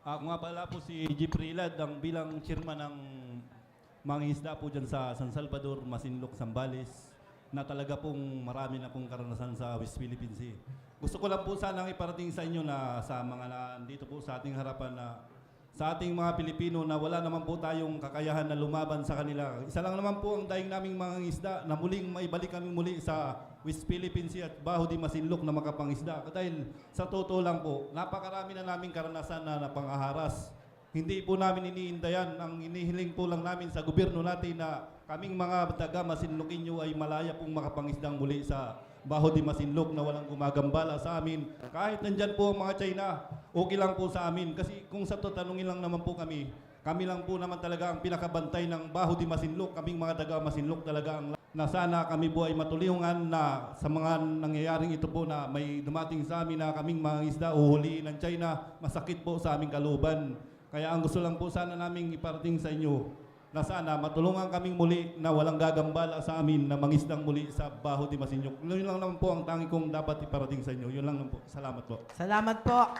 Ako nga pala po si Jeffrey Lad, ang bilang chairman ng mangingisda po dyan sa San Salvador, Masinloc, Zambales, na talaga pong marami na pong karanasan sa West Philippine Sea. Gusto ko lang po sanang iparating sa inyo na sa mga nandito po sa ating harapan na sa ating mga Pilipino na wala naman po tayong kakayahan na lumaban sa kanila. Isa lang naman po ang daing naming mga isda na muling maibalik kami muli sa West Philippine Sea at Baho di Masinloc na makapangisda. Dahil sa totoo lang po, napakarami na naming karanasan na napangaharas. Hindi po namin iniindayan. Ang inihiling po lang namin sa gobyerno natin na kaming mga taga Masinloqueño ay malaya pong makapangisdang muli sa Baho di Masinloc na walang gumagambala sa amin. Kahit nandyan po ang mga China, okay lang po sa amin. Kasi kung sa to, tanungin lang naman po kami lang po naman talaga ang pinakabantay ng Baho di Masinloc. Kaming mga taga Masinloc talaga ang na sana kami po ay matulungan na sa mga nangyayaring ito po na may dumating sa amin na kaming mga isda uhuliin ng China, masakit po sa aming kalooban. Kaya ang gusto lang po sana naming iparating sa inyo na sana matulungan kaming muli na walang gagambala sa amin na mangisdang muli sa Baho di Masinloc. Yun lang naman po ang tangi kong dapat iparating sa inyo. Yun lang naman po. Salamat po. Salamat po.